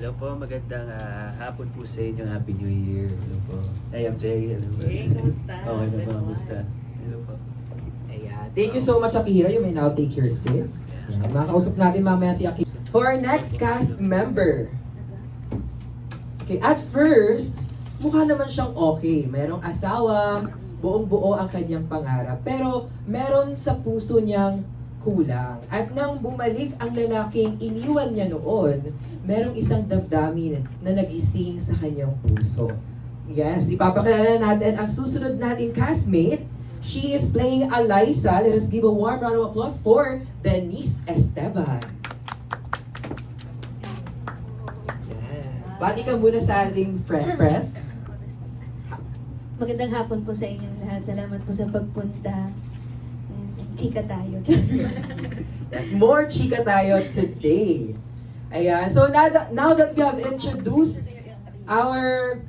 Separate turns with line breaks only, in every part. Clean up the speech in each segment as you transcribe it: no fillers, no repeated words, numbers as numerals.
Hello po, magandang hapon po sa inyo. Happy New Year. Hello po. Hey, MJ. Hello po.
Hey, kumusta?
Okay na po, kumusta? Hello po.
Ayan. Thank you so much, Akira. You may now take your seat. Ayan. Makakausap natin mamaya si Akira. For our next cast member. Okay, at first, mukha naman siyang okay. Merong asawa, buong-buo ang kanyang pangarap. Pero meron sa puso niyang kulang. At nang bumalik ang lalaking iniwan niya noon, merong isang damdamin na nagising sa kanyang puso. Yes, ipapakilala natin ang susunod nating castmate. She is playing Eliza. Let us give a warm round of applause for Denise Esteban. Yeah. Bati ka muna sa ating press.
Magandang hapon po sa inyong lahat. Salamat po sa pagpunta. Chika tayo.
Yes, more chika tayo today. Ayan. So now that we have introduced our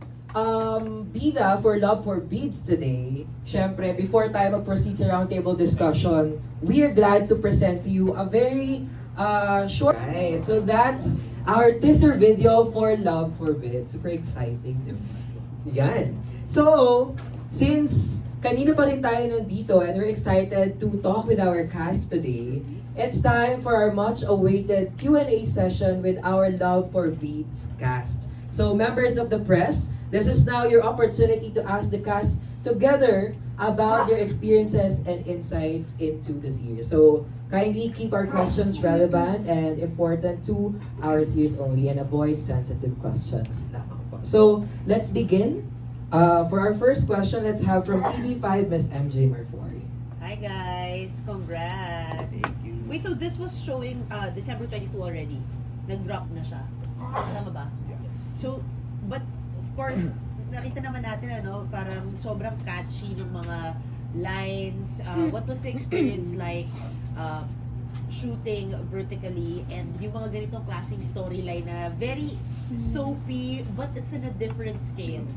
bida for Love for Beads today, syempre, before tayo mag-proceed sa roundtable discussion, we are glad to present to you a very short. Right. So that's our teaser video for Love for Beads. Super exciting, diba? Yan. So, since kanina pa rin tayo nandito and we're excited to talk with our cast today, it's time for our much-awaited Q&A session with our Love for Beads cast. So, members of the press, this is now your opportunity to ask the cast together about your experiences and insights into the series. So, kindly keep our questions relevant and important to our series only and avoid sensitive questions. So, let's begin. For our first question, let's have from TV5, Miss MJ Marfori.
Hi guys, congrats.
Thank you.
Wait, so this was showing December 22 already. Nag-drop na siya. Tama ba?
Yes.
So, but of course, nakita naman natin parang sobrang catchy ng mga lines. What was the experience like shooting vertically and yung mga ganitong klaseng storyline na very soapy but it's in a different scale.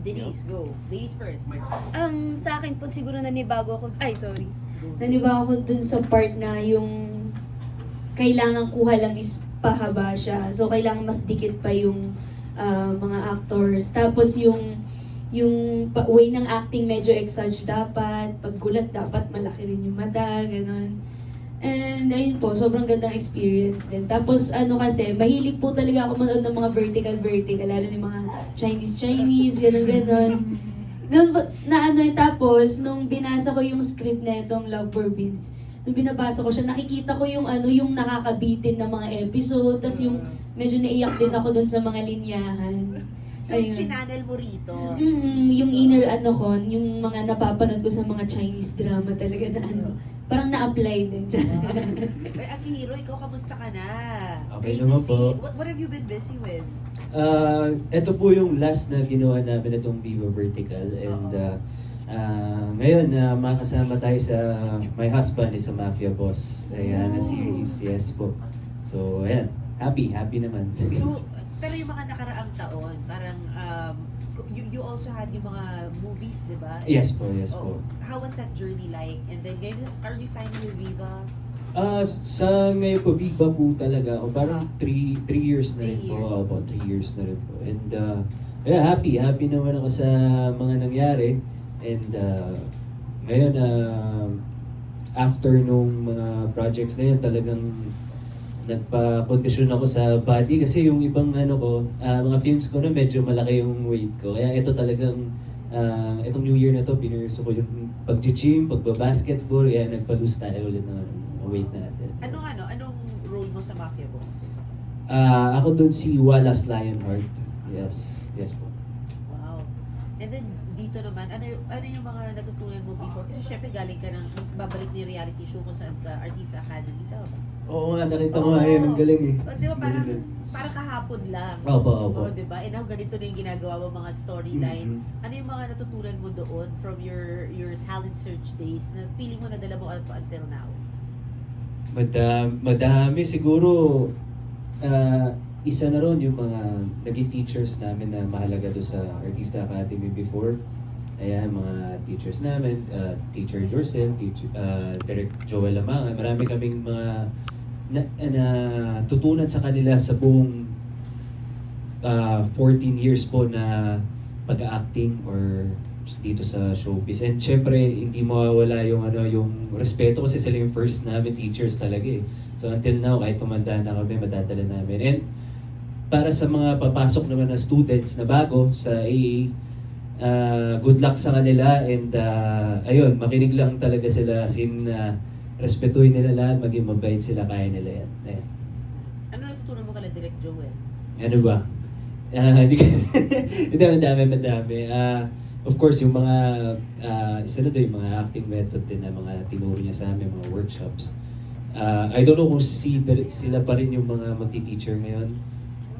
Denise, go. Ladies first.
Sa akin po siguro nanibago ako, nanibago ako dun sa part na yung kailangan kuha lang is pahaba siya. So, kailangan mas dikit pa yung mga actors. Tapos yung way ng acting medyo exage dapat. Paggulat dapat malaki rin yung mata, ganun. And ayun po, sobrang gandang experience din. Tapos kasi, mahilig po talaga ako manood ng mga vertical, lalo ng mga Chinese, ganun. Tapos, nung binasa ko yung script na itong Love for Beads, nung binabasa ko siya, nakikita ko yung yung nakakabitin ng mga episode, tapos yung medyo naiyak din ako dun sa mga linyahan.
So, sinanel mo rito.
Yung inner yung mga napapanood ko sa mga Chinese drama talaga na parang na-apply din.
Ay, Akihiro, ikaw kamusta ka na?
Okay
Great to
naman
see.
po.
What have you been busy with?
Ito po yung last na ginawa namin itong Viva Vertical and ngayon makasama tayo sa My Husband is a Mafia Boss. Ayan, na series. Yes po. So, ayan. Happy naman.
So, pero yung mga nakaraang taon, parang you also had yung mga movies, di ba?
Yes po, yes po.
How was that journey like? And then, are you signing with Viva?
Sa ngayon po, Viva po talaga. O parang 3 years na rin
3
po.
years.
About 3 years na rin po. And yeah, happy naman ako sa mga nangyari. And ngayon, after nung mga projects na yun, talagang nagpa-condition ako sa body kasi yung ibang mga films ko na medyo malaki yung weight ko. Kaya ito talagang, itong New Year na to, pinurso ko yung pag-gym, pagba-basketball, kaya nagpa-lose tayo ulit ng weight natin.
Anong role mo sa Mafia Boss?
Ako dun si Wallace Lionheart. Yes po.
Wow. And then, dito naman, ano yung mga natutunan mo before? Kasi syempre galing ka ng babalik ni reality show mo sa Artista Academy, tama ba?
Oo nga, nakita mo nga yun, ang galing eh.
Di ba parang kahapon lang.
Opo.
Di ba? And now ganito na yung ginagawa mo mga storyline. Ano yung mga natutunan mo doon from your talent search days na feeling mo nadala mo up until now?
Madami siguro. Isa na ron yung mga naging teachers namin na mahalaga doon sa Artista Academy before. Ayan, mga teachers namin, Teacher Jorcel, Direct Joel Lamanga. Marami kaming mga tutunan sa kanila sa buong 14 years po na pag-acting or dito sa showbiz. And syempre, hindi mawawala yung yung respeto kasi sila yung first namin teachers talaga eh. So until now, kahit tumanda na kami, madadala namin. And para sa mga papasok naman na students na bago sa AA, good luck sa kanila and ayun, makinig lang talaga sila respetuhin nila lahat, maging mabait sila, kaya nila yan. Ayan.
Ano natutunan mo kala Direk Joel?
Ano ba? Hindi madami. Of course, yung mga isa na doon, yung mga acting method din na mga tinuro niya sa amin, mga workshops. I don't know kung sila pa rin yung mga magti-teacher ngayon.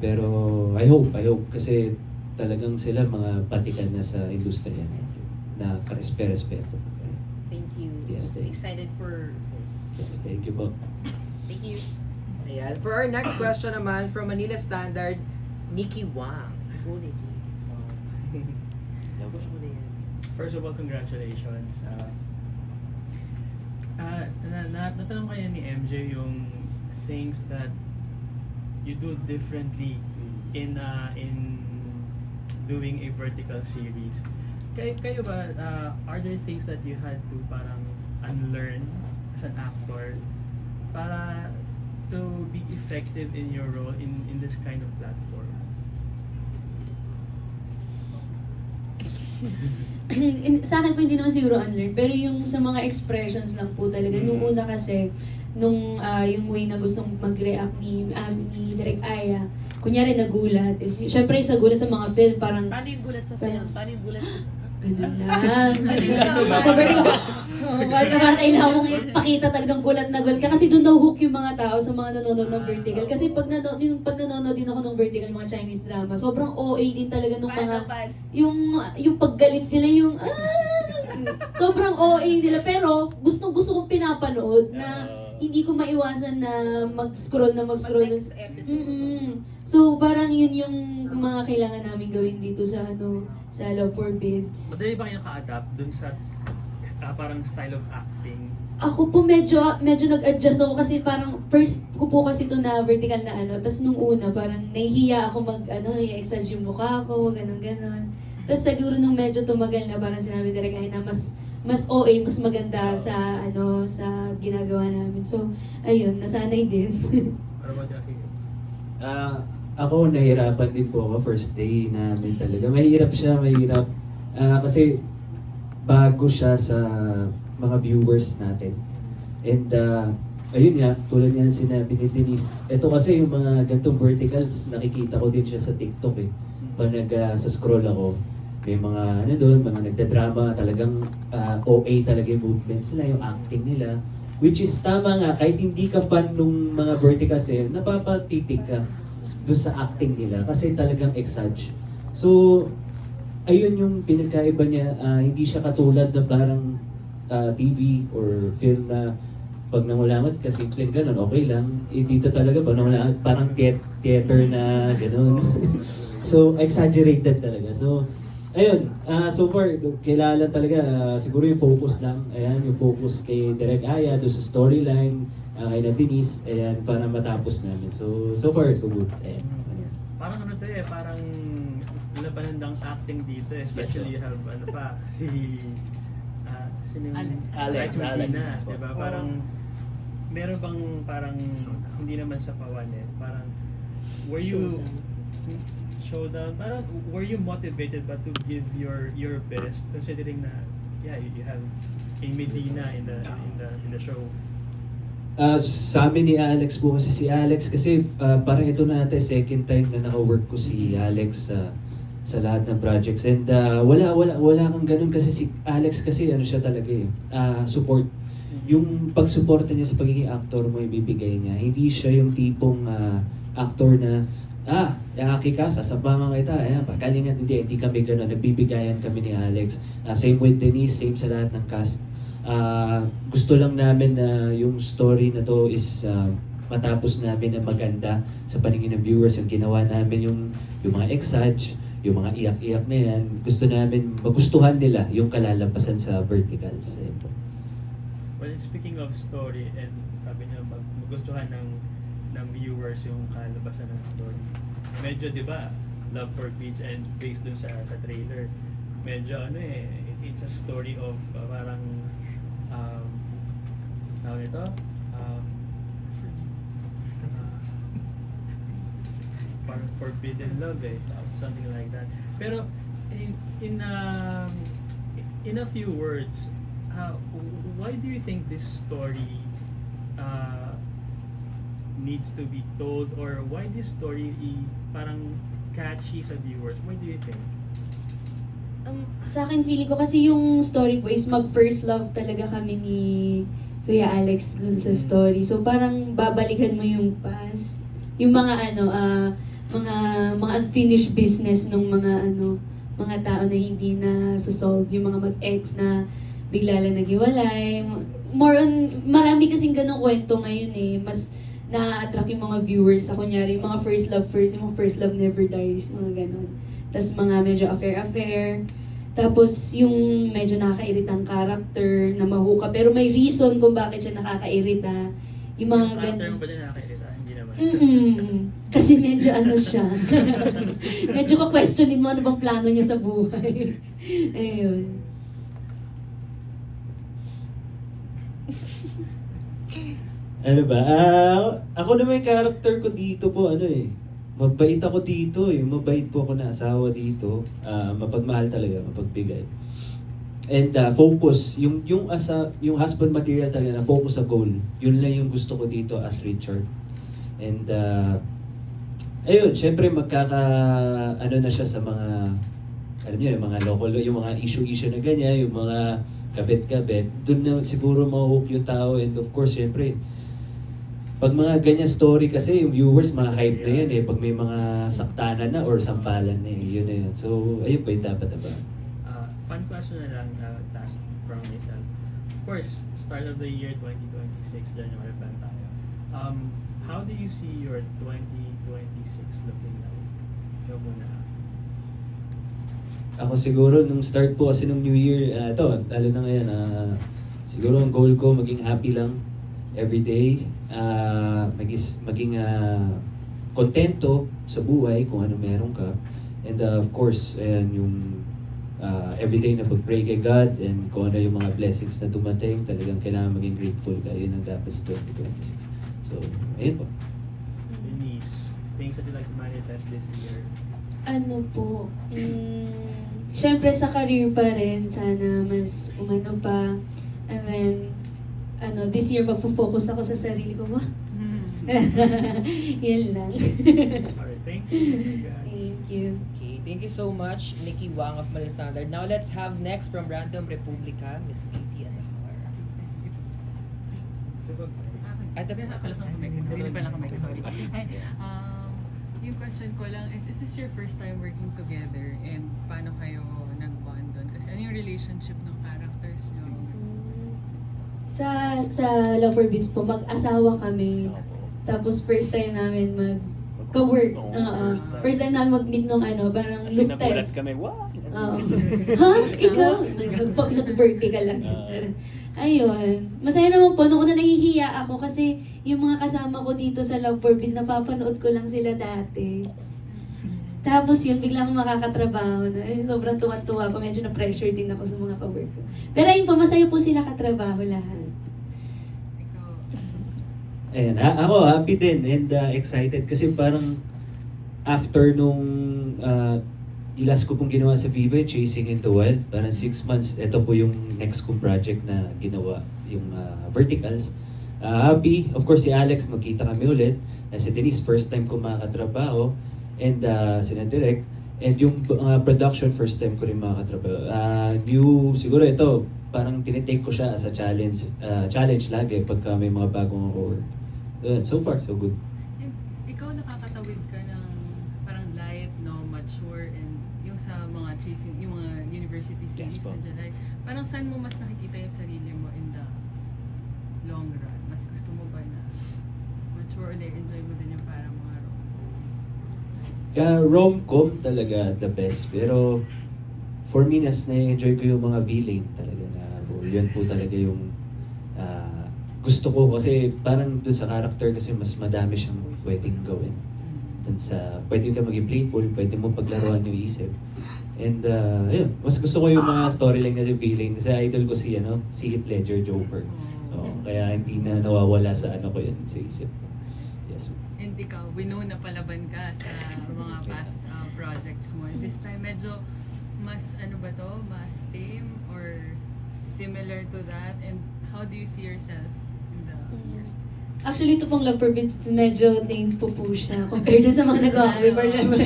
Pero I hope kasi talagang sila mga patikan na sa industriya na karespeto.
Thank you.
Yes, thank you.
Excited for this.
Yes, thank you po.
Thank you.
Ayan. For our next question naman, from Manila Standard, Nikki Wang.
Go, Nikki. Push mo na yan.
First of all, congratulations. Natanong kaya ni MJ yung things that you do differently in doing a vertical series. Kayo ba, are there things that you had to parang unlearn as an actor para to be effective in your role in this kind of platform?
Sa akin po hindi naman siguro unlearn, pero yung sa mga expressions lang po talaga. Nung una kasi, yung way na gustong mag-react ni Direk Aya, kunyari nagulat, syempre sa gulat sa mga film, parang
Paano yung gulat sa film? Paano yung gulat?
ganun lang.
Ano
So, vertical. Kailangan mong ipakita talagang gulat na gulat ka. Kasi doon na-hook yung mga tao sa mga nanonood ng vertical. Kasi pag nanonood din ako ng vertical, mga Chinese drama, sobrang OA din talaga nung mga, yung paggalit sila, sobrang OA nila. Pero gusto kong pinapanood na hindi ko maiwasan na mag-scroll.
Next episode.
So parang yun yung mga kailangan namin gawin dito sa sa Love Forbids.
Madali ba kayo naka-adapt dun sa parang style of acting?
Ako po medyo nag-adjust ako kasi parang first ko po kasi ito na vertical na tapos nung una parang nahihiya ako i-exage yung mukha ko, ganun. Tapos siguro nung medyo tumagal na parang sinabi direct ay na mas OA, mas maganda sa sa ginagawa namin. So, ayun, nasanay din.
Ano ba Jackie?
Ako nahirapan din po ako first day namin talaga. Mahirap. Kasi bago siya sa mga viewers natin. And ayun nga, tulad nga sinabi ni Denise, ito kasi yung mga gantong verticals, nakikita ko din siya sa TikTok eh. Pag sa-scroll ako, may mga mga nagdadrama, talagang OA talaga yung movements nila, yung acting nila. Which is tama nga, kahit hindi ka fan nung mga verticals napapatitig ka doon sa acting nila kasi talagang exage. So, ayun yung pinagkaiba niya, hindi siya katulad na parang TV or film na pag nangulangot ka, simpleng ganun, okay lang. Dito talaga, pag nangulangot, parang theater na ganun. So, exaggerated talaga. So, ayun, so far, kilala talaga, siguro yung focus lang. Ayan, yung focus kay Direk Aya, doon sa storyline, kay na Denise, ayan, para matapos namin. So far, so good. Ayan.
Parang parang labanandang acting dito, especially you have sino yung
Alex.
Medina,
Alex.
diba? Parang meron bang parang hindi naman sa pawan parang were you showdown, parang were you motivated ba to give your best considering na you have a Medina in the show?
Sa amin ni Alex po kasi si Alex kasi parang ito na natin second time na naka-work ko si Alex sa lahat ng projects and wala kang ganun kasi si Alex kasi siya talaga support. Yung pagsuporta niya sa pagiging actor mo ibibigay niya. Hindi siya yung tipong actor na Yaki ka, sasabangan kita, pagalingan, hindi kami gano'n, nagbibigayan kami ni Alex. Same with Denise, same sa lahat ng cast. Gusto lang namin na yung story na to is matapos namin na maganda sa paningin ng viewers. Yung ginawa namin yung mga exage, yung mga iyak-iyak na yan, gusto namin magustuhan nila yung kalalampasan sa verticals.
Well, speaking of story, and sabi niyo magustuhan ng viewers yung kalabasan ng story. Medyo, di ba, Love Forbids and based dun sa trailer, medyo it's a story of parang tawag ito? Parang forbidden love something like that. Pero in a few words, why do you think this story needs to be told, or why this story parang catchy sa viewers? Why do you think?
Sa akin, feeling ko kasi yung story po is mag-first love talaga kami ni Kuya Alex dun sa story. So parang babalikan mo yung past, yung mga mga unfinished business ng mga tao na hindi na solve, yung mga mag-ex na bigla lang naghiwalay. More on, marami kasing ganong kwento ngayon mas na-attract yung mga viewers sa kunyari, yung mga first love first, yung mga first love never dies, mga ganon. Tapos mga medyo affair. Tapos yung medyo nakakairitang character na mahuka, pero may reason kung bakit siya nakakairita. Yung mga
Yung character
ganon.
mo ba din nakakairita? Hindi naman.
Kasi medyo siya. Medyo ka-questionin mo ano bang plano niya sa buhay. Ayun.
Ano ba? Ako naman yung character ko dito po, mabait ako dito mabait po ako na asawa dito. Mapagmahal talaga, mapagbigay. And focus, yung husband material talaga na focus sa goal. Yun lang yung gusto ko dito as Richard. And ayun, syempre na siya sa mga, alam niyo, yung mga local, yung mga issue na ganyan, yung mga kabit-kabit. Doon na siguro ma-hook yung tao, and of course, syempre, pag mga ganyan story kasi, yung viewers, ma-hype na yun pag may mga saktanan na or sampalan na yun na yun. So, ayun pa yung dapat ba?
Fun question na lang, task from myself. Of course, start of the year 2026, January pa tayo. How do you see your 2026 looking like? Ikaw muna.
Ako siguro, nung start po kasi nung New Year, lalo na ngayon, siguro ang goal ko, maging happy lang every day. Maging kontento sa buhay kung ano meron ka. And of course, yung everyday na pag-pray kay God and kung ano yung mga blessings na dumating, talagang kailangan maging grateful ka. Yun ang dapat sa 2026. So, ayun po.
Denise, things that you like to manifest this year?
Ano po, syempre sa career pa rin, sana mas umano pa. And then, this year magpo-focus ako sa sarili ko. Yan lang.
Alright, thank you guys.
Thank you.
Okay, thank you so much, Nikki Wang of Malasandar. Now let's have next from Random Republica, Miss Katie Anahar. At the
Hindi pa lang ako, sorry. Hi, yung question ko lang is this your first time working together, and paano kayo nag-bond doon? Kasi ano yung relationship ng characters nyo?
Sa Love Forbids po, mag-asawa kami. Tapos first time namin mag-work. First time namin mag-meet nung parang look test.
wow!
Oo. Ha? Ikaw? Nag-birthday ka lang. Ayun. Masaya naman po. Noong una nahihiya ako kasi yung mga kasama ko dito sa Love Forbids, napapanood ko lang sila dati. Tapos yun, bigla akong makakatrabaho na. Sobrang tuwa-tuwa pa. Medyo na-pressure din ako sa mga ka-work ko. Pero ayun po, masaya po sila katrabaho lahat.
Ikaw,
Ayan, ako happy din and excited kasi parang after nung last ko pong ginawa sa Viva, Chasing in the Wild, parang 6 months, ito po yung next kong project na ginawa, yung Verticals. Happy, of course si Alex, magkita kami ulit. Si Denise, first time ko makakatrabaho, and sina Direk, and yung production, first time ko rin makakatrabaho. Siguro ito, parang tinitake ko siya as a challenge lagi pagka may mga bagong work. So far, so good.
and ikaw nakakatawid ka ng parang light, no, mature, and yung sa mga chasing, yung mga university series
Yes po.
medyo light. Parang saan mo mas nakikita yung sarili mo in the long run? Mas gusto mo ba na mature, or enjoy mo din yung parang mga
Rom-com talaga the best, pero for me, na-enjoy ko yung mga villain talaga na role. Yan po talaga yung gusto ko kasi parang dun sa character kasi mas madami siyang pwedeng gawin. Dun sa, pwede ka maging playful, pwede mo paglaruan yung isip. And yun, mas gusto ko yung mga storyline na feeling. Kasi idol ko si Heath Ledger, Joker. Kaya hindi na nawawala sa ko yun, sa isip ko. Yes.
And ikaw, we know na palaban ka sa mga past projects mo. This time, medyo mas mas tame or similar to that? And how do you see yourself in the years?
Actually, ito pong Love for Beats, medyo tame po siya compared dun sa mga nagawa ko before, syempre.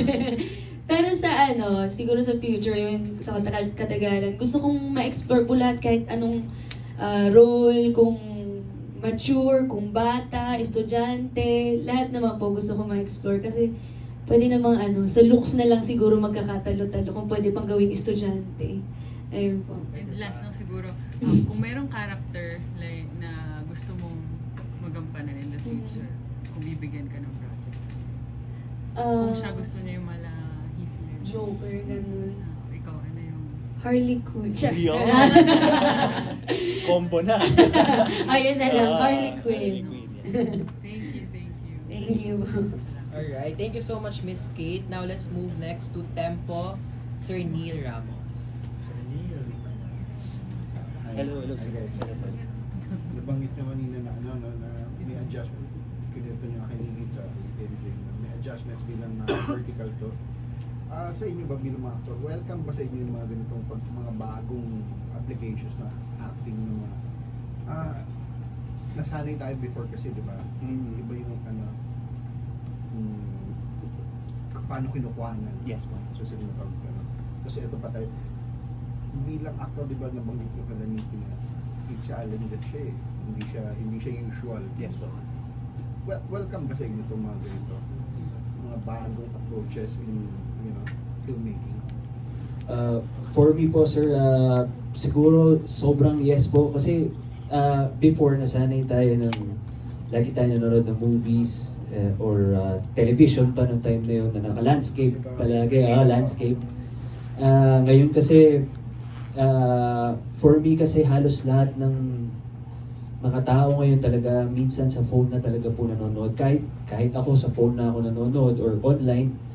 Pero sa siguro sa future, yun, sa katagalan, gusto kong ma-explore po lahat kahit anong role, kung mature, kung bata, estudyante, lahat naman po gusto kong ma-explore kasi pwede namang sa looks na lang siguro magkakatalo-talo kung pwede pang gawing estudyante. Ayun po.
And last lang siguro, kung mayroong character like, na gusto mong magampanan in the future, kung bibigyan ka ng project, kung siya gusto niya yung mala Heath Ledger,
Joker, ganun.
ikaw, ano yung...
Harley Quinn.
Yun. Combo na.
Ayun na lang, Harley Quinn.
Thank you, thank you.
Thank you.
Alright, thank you so much, Miss Kate. Now let's move next to Tempo, Sir Neil Ramos.
Hello, sir.
Nabanggit naman nila na may adjustment. Kinito niyo kinigit sa may adjustments bilang vertical to. Sa inyo ba bilang mga actor, welcome ba sa inyo yung mga ganitong mga bagong applications na acting ng mga nasanay tayo before kasi, di ba? Iba yung paano kinukuhanan.
Yes po.
So kasi ito pa tayo bilang actor, di ba, nabanggit ko kalaniti na i-challenge siya eh. Hindi siya usual.
Yes po.
Welcome ba sa inyo itong mga ganito? Mga bagong approaches in filmmaking?
For me po, sir, siguro sobrang yes po kasi before nasanay tayo lagi tayo nanonood ng movies or television pa nung time na yun na naka-landscape palagi, landscape. Ngayon kasi for me kasi halos lahat ng mga tao ngayon talaga minsan sa phone na talaga po nanonood. Kahit ako sa phone na ako nanonood or online,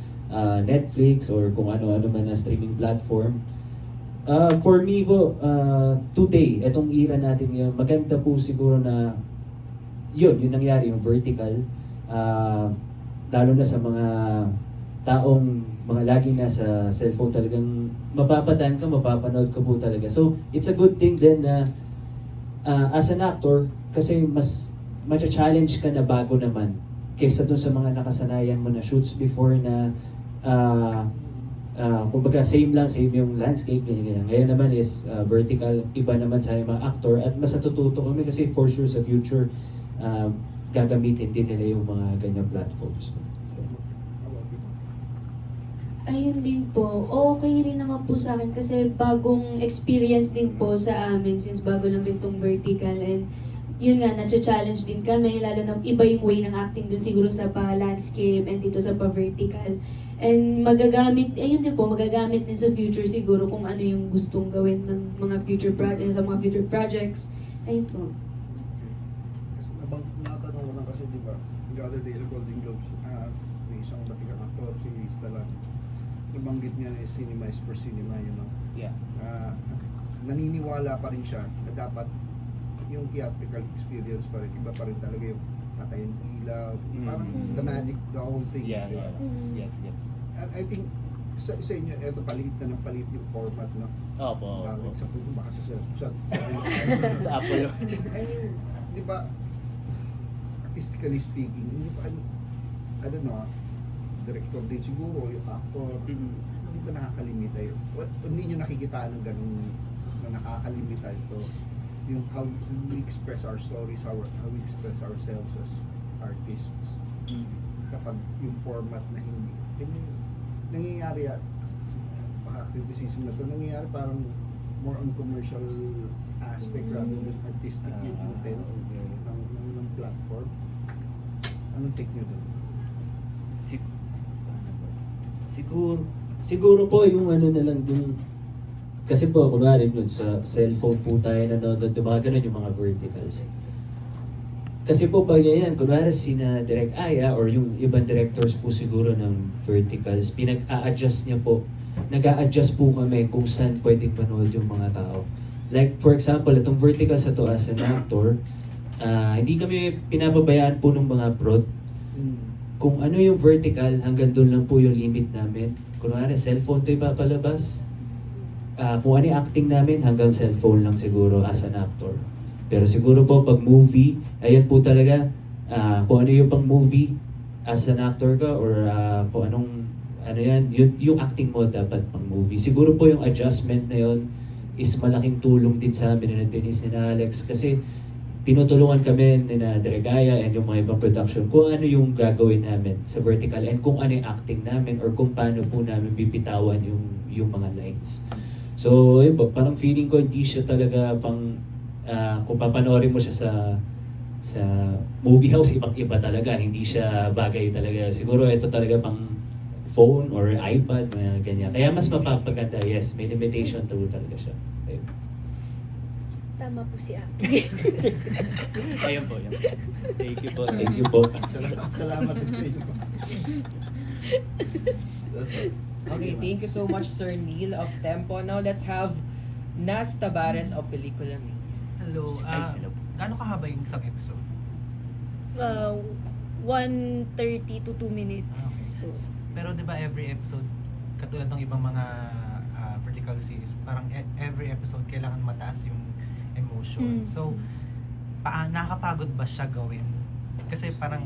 Netflix or kung ano-ano man na streaming platform. For me po, today, etong era natin ngayon, maganda po siguro na yun nangyari, yung vertical. Lalo na sa mga taong mga lagi nasa cellphone, talagang mapapadaan ka, mapapanood ka po talaga. So, it's a good thing then na as an actor, kasi mas challenge ka na bago naman kaysa dun sa mga nakasanayan mo na shoots before na kumbaga same yung landscape, ganyan. Ngayon naman is vertical, iba naman sa mga actor at mas natututo kami kasi for sure sa future gagamitin din nila yung mga ganyang platforms.
Ayun din po, okay rin naman po sa akin kasi bagong experience din po sa amin since bago lang din tong vertical and yun nga, na-challenge din kami, lalo na iba yung way ng acting dun siguro sa pa-landscape and dito sa pa-vertical. And magagamit din sa future siguro kung ano yung gustong gawin ng mga future projects. Ayun po.
Kasi natanong ko lang kasi, di ba, the other day sa Golden Globes, may isang batikang actor, si Stella, nabanggit niya na cinema is for cinema,
Yeah.
Naniniwala pa rin siya na dapat yung theatrical experience pa rin, iba pa rin talaga yung patayin ilaw, parang the magic, the whole thing.
Yeah,
di ba?
yeah. Yes.
And I think sa inyo, eto paliit na ng palit yung format, no?
Opo.
Bakit sa puto, baka sa
Sa Apple.
di ba, artistically speaking, hindi pa, I don't know, director din siguro, yung actor, hindi ba nakakalimita yun? Hindi nyo nakikita ng ganun na nakakalimita ito. Yung how we express our stories, how we express ourselves as artists. Kapag yung format na hindi. Nangyayari at baka criticism na ito, nangyayari parang more on commercial aspect rather than artistic yung intent ng platform. Anong take nyo doon?
Siguro po yung na lang yung kasi po kunwari dun sa cellphone po tayo nanonood, yung mga ganun yung mga verticals. kasi po pag yan, kunwari sina Direk Aya or yung ibang directors po siguro ng verticals, pinag-a-adjust niya po. Nag-a-adjust po kami kung saan pwedeng manood yung mga tao. Like for example, itong verticals na to as an actor, hindi kami pinapabayaan po ng mga prod. Kung ano yung vertical, hanggang doon lang po yung limit namin. Kunwari, cellphone to ipapalabas. Kung ano yung acting namin, hanggang cellphone lang siguro as an actor. Pero siguro po pag movie, ayun po talaga, kung ano yung pang movie as an actor ka or kung anong, ano yan, yung acting mo dapat pang movie. Siguro po yung adjustment na yun is malaking tulong din sa amin ni Denise ni Alex kasi tinutulungan kami ni na Dregaya and yung mga ibang production kung ano yung gagawin namin sa vertical and kung ano yung acting namin or kung paano po namin bibitawan yung mga lines. So, yun po, parang feeling ko hindi siya talaga pang kung papanoorin mo siya sa movie house, ibang-iba talaga. Hindi siya bagay talaga. Siguro ito talaga pang phone or iPad, mga ganyan. Kaya mas mapapaganda, yes, may limitation to talaga siya. Ayun.
Tama po si Ate.
Ayun po, yun. Thank you po.
Thank you po.
Salamat sa inyo.
Okay, thank you so much, Sir Neil of Tempo. Now, let's have Nas Tabares of Pelikula Me.
Hello.
Ay, hello.
Gaano kahaba yung isang episode?
1:30 to 2 minutes.
Pero 'di ba every episode katulad ng ibang mga vertical series, parang every episode kailangan mataas yung emotion.
Mm.
So, nakakapagod ba siya gawin? Kasi parang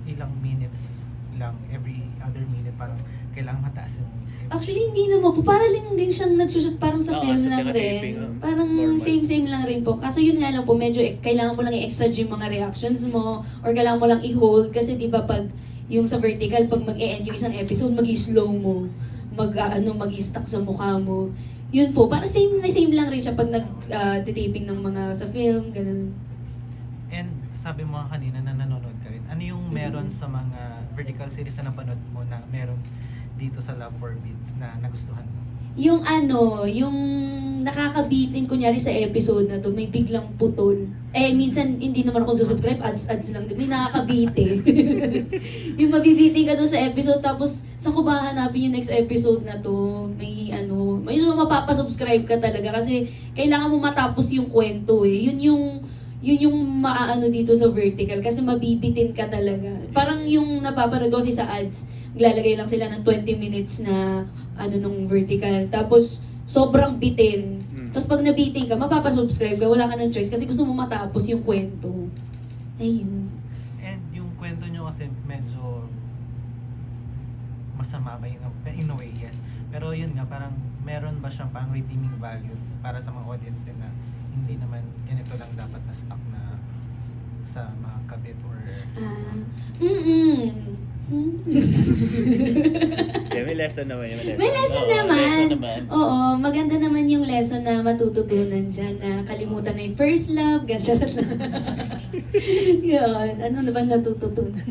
ilang minutes lang, every other minute parang kailangan mataas yung emotion.
Actually, hindi naman po. Para lang din siyang nagsushoot parang sa
Oo,
film
sa
lang
taping,
rin. Parang
normal.
same lang rin po. Kaso yun nga lang po, medyo kailangan mo lang i-extra yung mga reactions mo or kailangan mo lang i-hold. Kasi di ba pag yung sa vertical, pag mag-e-end yung isang episode, mag-i-slow mo. Mag-i-stuck sa mukha mo. Yun po, parang same lang rin siya pag nag-taping ng mga sa film, ganun.
And sabi mo nga kanina na nanonood ka rin. Ano yung meron sa mga vertical series na napanood mo na meron dito sa Love for Beats na nagustuhan mo?
Yung yung nakakabitin kunyari sa episode na to, may biglang putol. Minsan hindi naman ako subscribe, ads lang. May nakakabiti. Yung mabibitin ka doon sa episode, tapos sa ko ba hanapin yung next episode na to, may mapapasubscribe ka talaga kasi kailangan mo matapos yung kwento eh. Yun yung maaano dito sa vertical kasi mabibitin ka talaga. Parang yung napapanood ko kasi sa ads, maglalagay lang sila ng 20 minutes na nung vertical. Tapos sobrang bitin. Tapos pag nabitin ka, mapapasubscribe ka, wala ka ng choice kasi gusto mo matapos yung kwento. Ayun.
And yung kwento nyo kasi medyo masama ba in a way, yes. Pero yun nga, parang meron ba siyang parang redeeming value para sa mga audience din na hindi naman ganito lang dapat na stuck na sa mga kabit or...
Yeah, may lesson naman.
May lesson
Oo,
naman.
lesson naman.
Oo, maganda naman yung lesson na matututunan dyan na kalimutan na yung first love, ganyan lang. Yun, ano na ba natututunan?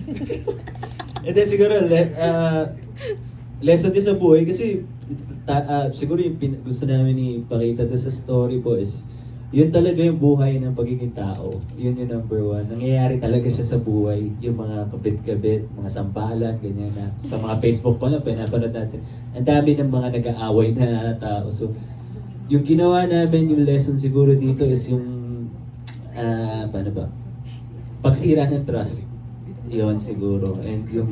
And then siguro, lesson din sa buhay kasi siguro yung gusto namin ipakita doon sa story po is yun talaga yung buhay ng pagiging tao. Yun yung number one. Nangyayari talaga siya sa buhay. Yung mga kabit-kabit, mga sampalan, ganyan na. Sa mga Facebook pa lang, pinapanood natin. Ang dami ng mga nag-aaway na tao. So, yung ginawa namin, yung lesson siguro dito is yung, paano ba? Pagsira ng trust. Yun siguro. And yung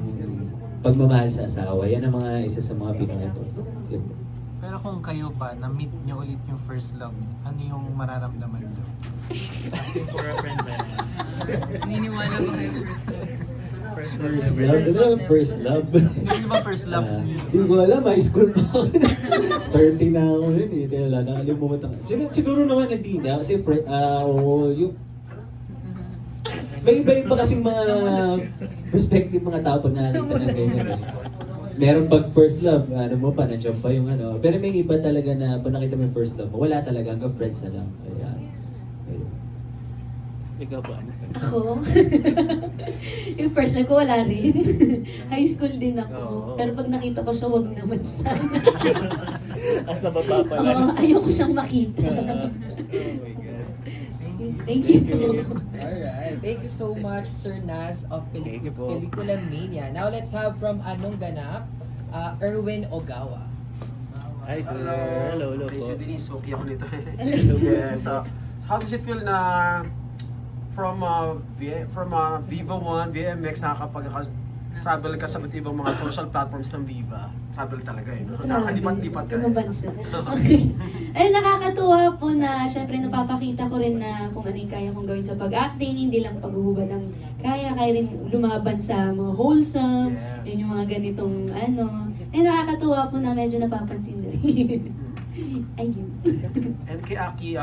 pagmamahal sa asawa. Yan ang isa sa mga pinakato. Yun.
Pero kung kayo ba, na-meet nyo ulit yung first love, ano yung mararamdaman nyo?
Asking for a friend ba?
Naniniwala ba kayo first love?
First love? Ano yung first love?
Hindi ba first love?
Hindi ko alam, high school pa ako. 30 na ako yun eh. Tela, nakalimutan ko. Siguro naman hindi na kasi yung may iba-iba kasing mga perspective mga tao pag nakakita ng ganyan. Meron pag first love, pa, nandiyan pa yung Pero may iba talaga na pag nakita mo yung first love, wala talaga, hanggang friends na lang. Kaya, ayun.
Ikaw ba?
Ako? Yung first love ko wala rin. High school din ako.
Oo.
Pero pag nakita ko siya, wag naman sana.
Asa baba pa
Oo,
lang.
ayoko siyang makita.
Oh my God.
Thank you.
Thank you.
Alright. Thank you so much, Sir Nas of
Thank you po.
Pelikula Mania. Now let's have from Anong Ganap, Erwin Ogawa.
Hi, sir. Hello po.
Hey, Denise, okay ako nito.
Hello.
Yes. How does it feel na from Viva 1, VMX, nakakapag-travel ka sa ibang mga social platforms ng Viva? Travel talaga eh. No? Nakakalipat-lipat ka.
Ibang bansa. Okay. Ay, nakakatuwa po na syempre napapakita ko rin na kung ano yung kaya kong gawin sa pag-acting, hindi lang paghuhubad ng kaya rin lumaban sa mga wholesome,
Yes.
yun yung mga ganitong ano. Ay, nakakatuwa po na medyo napapansin na rin. Ayun.
And kay Aki,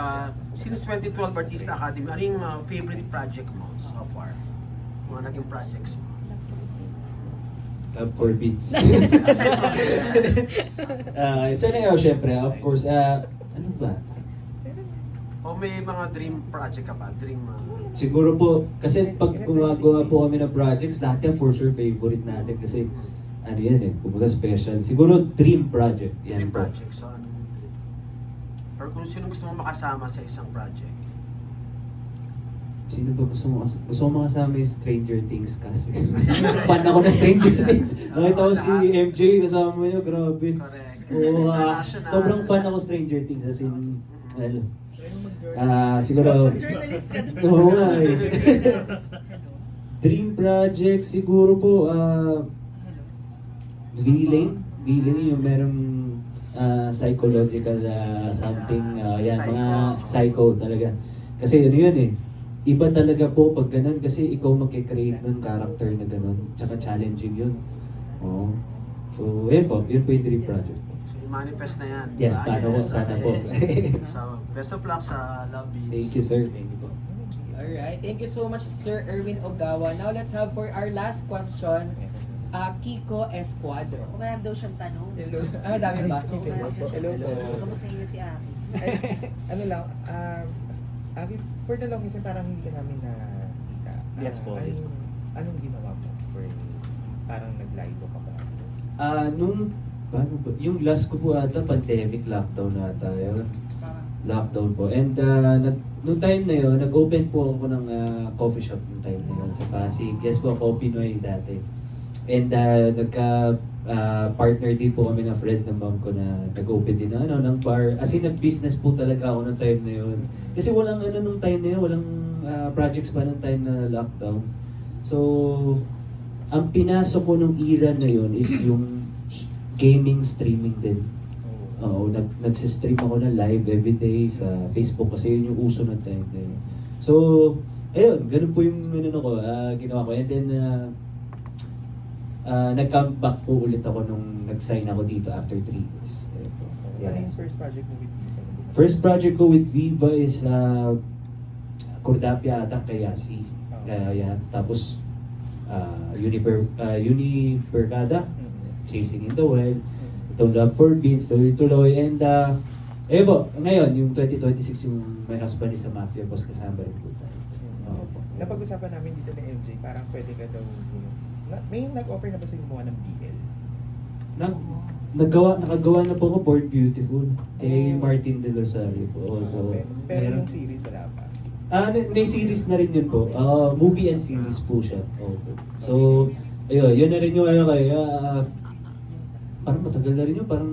since 2012 Artista Academy, ano yung favorite project mo so far? Mga naging projects mo?
Love for Beats. Sana yun, syempre, of course, ano ba?
O may mga dream project ka pa? Dream,
Siguro po, kasi pag gumagawa po kami ng projects, lahat yan for sure favorite natin kasi ano yan eh, kumbaga special. Siguro dream project.
dream
Yan po.
project. So, ano yung dream? Or kung sino gusto mo makasama sa isang project?
Sino ba gusto mo? Gusto mo makasama yung Stranger Things kasi. Fan ako na Stranger Things. Nakita ko si MJ kasama niya, grabe.
Correct.
Oo,
International.
sobrang fan ako Stranger Things as in, ano. Siguro,
Journalist ka din.
oo nga eh. Dream project, siguro po, V-Lane. V-Lane yung merong psychological something, yan, mga psycho talaga. Kasi ano yun eh, iba talaga po pag ganun kasi ikaw magkikreate ng character na ganun. Tsaka challenging yun. Oo. So, yun po yung dream project.
So, manifest na yan.
Yes,
diba?
paano po,
Yes,
sana
okay.
po.
So, best of luck sa Love Beats.
Thank you sir, thank you po.
Alright. Thank you so much, Sir Erwin Ogawa. Now let's have for our last question, Kiko Escuadro.
Kumayam daw siyang tanong.
Hello.
Dami ba?
Hello po. Hello po.
Kamusta niya si Aki?
Ano lang, for the longest time, parang hindi ka namin nakita.
Yes po, yes po.
Anong ginawa mo for, parang nag-live ka ba?
Paano ba? Yung last ko po ata, pandemic lockdown ata yun. Lockdown po. And nung time na yun, nag-open po ako ng coffee shop nung time na yun sa Pasig. Yes po, ako Pinoy dati. And partner din po kami ng friend ng mom ko na nag-open din ng bar. As in, nag-business po talaga ako nung time na yun. Kasi walang nung time na yun, walang projects pa nung time na lockdown. So, ang pinasok ko nung era na yun is yung gaming streaming din. Oo, nagsistream ako na live everyday sa Facebook kasi yun yung uso ng time na yun. So, ayun, ganun po yung ginawa ko. And then, nag-come back po ulit ako nung nag-sign ako dito after 3 years. Ayun po.
Ano
Yeah.
yung first project mo with Viva?
First project ko with Viva is Cordapia ata kay Yasi. Yan. Tapos, Unipercada, Chasing in the Wild, itong Love for Beats, tuloy-tuloy, and po, ngayon, yung 2026 yung My Husband is a Mafia Boss, kasama rin po tayo. Oo po.
Napag-usapan namin dito ni MJ, parang pwede ka daw, may nag-offer na ba sa'yo gumawa ng BL?
Nakagawa na po ako Born Beautiful kay Martin De Rosario po. Opo.
Pero yung series wala pa.
May series na rin yun po. Movie and series po siya. Opo. So, yun na rin yung parang matagal na rin yun. Parang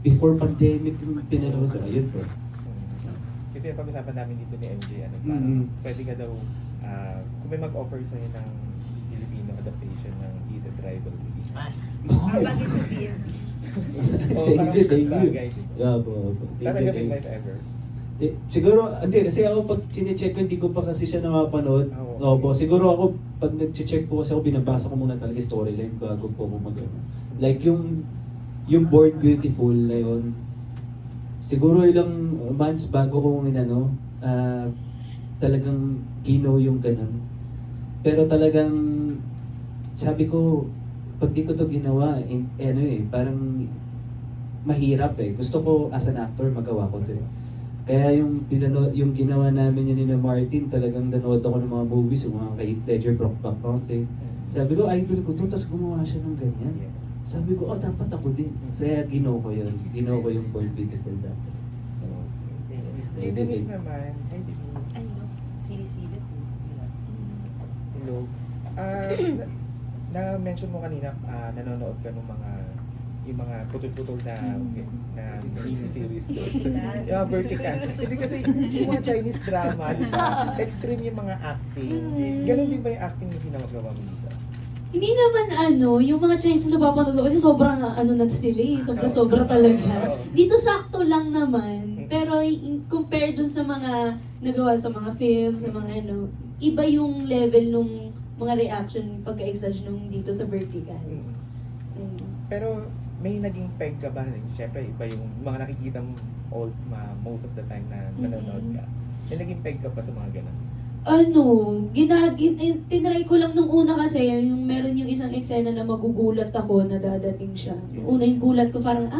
before pandemic yung pinalabas. Ayun po.
Kasi pag-usapan namin dito ni MJ, parang pwede ka daw, kung may mag-offer sa'yo ng Filipino adaptation ng Hidden Rivalry.
Bagay sa beer.
Thank you. Yeah po.
Talaga big life ever.
Siguro, hindi, kasi ako pag sine-check ko, hindi ko pa kasi siya nakapanood. Opo, siguro ako, pag nag-check po kasi ako, binabasa ko muna talaga storyline bago po ako like yung Born Beautiful na yun, siguro ilang months bago ko talagang ginaw yung ganun. Pero talagang, sabi ko, pag di ko to ginawa, parang mahirap eh. Gusto ko as an actor, magawa ko to eh. Kaya yung ginawa namin yun ni Martin, talagang nanood ako ng mga movies, yung mga kay Heath Ledger, Brokeback Mountain. Sabi ko, idol ko to, tapos gumawa siya ng ganyan. Sabi ko, dapat ako din. Kaya ginawa ko yun. Ginawa ko yung Born Beautiful dati.
Hey Denise naman, hi Denise.
Sili-sili po.
Hello. Na-mention mo kanina, nanonood ka ng yung mga putol-putol na mini series doon. Yung vertical. Hindi kasi yung mga Chinese drama, di ba? Extreme yung mga acting. Ganon din ba yung acting na ginagawa mo dito?
Hindi naman yung mga Chinese na napapanood ko kasi sobrang na sila eh. Sobra talaga. Dito sakto lang naman. Pero compare dun sa mga nagawa sa mga film, sa mga iba yung level nung mga reaction pagka-exage nung dito sa vertical.
Pero may naging peg ka ba? Siyempre, iba yung mga nakikita mo most of the time na nanonood ka. May naging peg ka pa sa mga ganun?
Tinry ko lang nung una kasi, yung meron yung isang eksena na magugulat ako na dadating siya. Yung una yung gulat ko parang,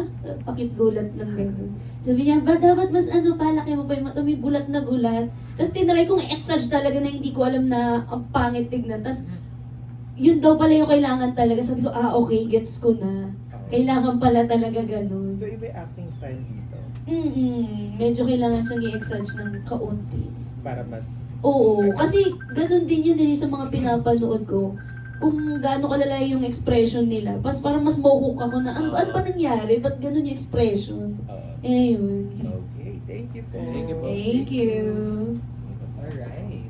bakit gulat lang gano'n? Sabi niya, ba dapat mas palaki mo pa yung mata, may gulat na gulat. Tapos tinry kong i-exage talaga na hindi ko alam na ang pangit tignan. Tapos, yun daw pala yung kailangan talaga. Sabi ko, okay, gets ko na. Kailangan pala talaga gano'n.
So, iba yung acting style dito?
Medyo kailangan siyang i-exage ng kaunti.
Para mas...
Oo, kasi ganun din yun sa mga pinapanood ko. Kung gaano kalala yung expression nila, parang mas mahuhook ako na, ano ba nangyari? Ba't ganun yung expression? Yun.
Okay, thank you po.
Thank you.
Alright.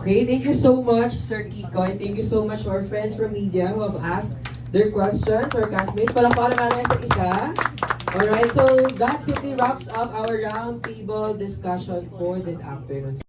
Okay, thank you so much, Sir Kiko, and thank you so much to our friends from media who have asked their questions, our classmates. Palakpakan natin sa isa. Alright, so that simply wraps up our round table discussion for this afternoon.